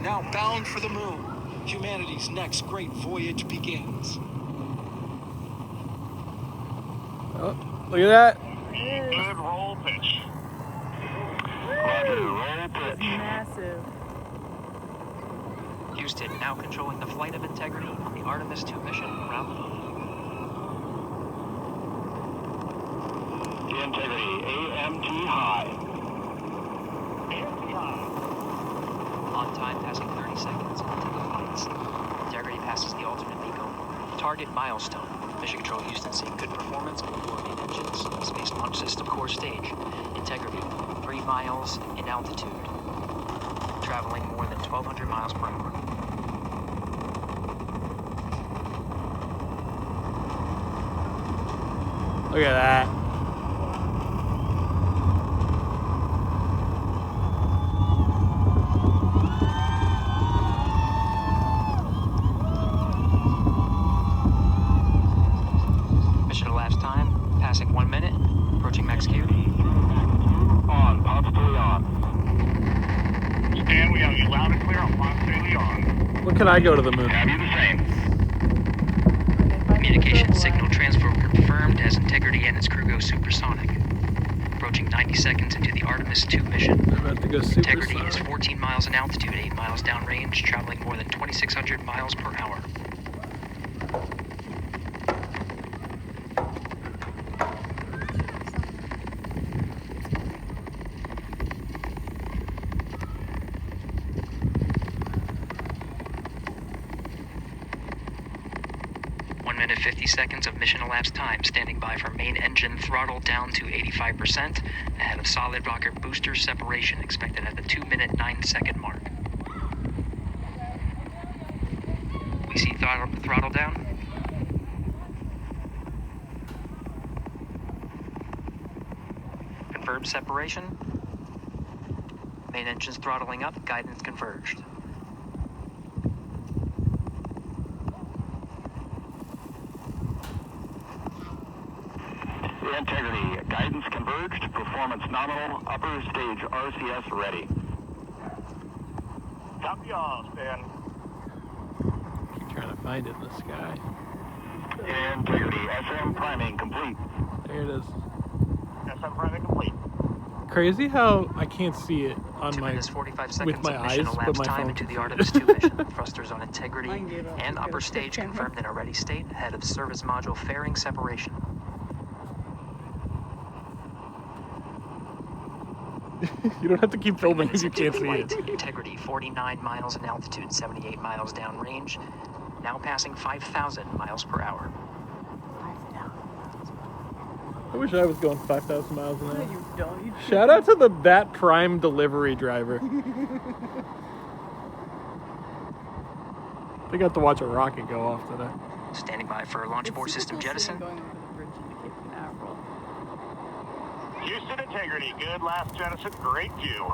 now bound for the moon. Humanity's next great voyage begins. Oh, look at that. Good roll pitch. Roger, roll pitch. Massive. Houston now controlling the flight of Integrity on the Artemis 2 mission around the moon. Integrity, AMT high. AMT high. On time, passing 30 seconds into the flights. Integrity passes the alternate MECO. Target milestone. Mission Control Houston seeing good performance on the four main engines. Space Launch System core stage. Integrity, 3 miles in altitude. Traveling more than 1,200 miles per hour. Look at that. Mission elapsed time, passing 1 minute, approaching max Q. On, positively on. Stan, we have you loud and clear on positively on. When can I go to the moon? Have you the same? Communication signal transfer confirmed as Integrity and its crew go supersonic. Approaching 90 seconds into the Artemis 2 mission. I'm about to go Integrity is supersonic. 14 miles in altitude, 8 miles downrange, traveling more than 2,600 miles per hour. Minute 50 seconds of mission elapsed time, standing by for main engine throttle down to 85%, ahead of solid rocket booster separation expected at the 2-minute 9-second mark. We see throttle down. Confirmed separation. Main engine's throttling up, guidance converged. Integrity, guidance converged, performance nominal, upper stage RCS ready. Copy all, Stan. Keep trying to find it in the sky. Integrity, SM priming complete. There it is. SM priming complete. Crazy how I can't see it on 2 my minutes 45 with seconds my of mission eyes, but elapsed my time phone into can the see Artemis it. 2 mission. Thrusters on Integrity Mine gave up and because upper the stage camera. confirmed in a ready state ahead of service module fairing separation. You don't have to keep filming if Minutes you into can't the see flight, it. Integrity, 49 miles in altitude, 78 miles downrange, now passing 5,000 miles per hour. I wish I was going 5,000 miles an No, hour. you don't. You Shout out to that Prime delivery driver. They got to watch a rocket go off today. Standing by for launch It's board super system cool seeing jettison. going over the bridge into Cape Canaveral. Houston Integrity, good last jettison, great view.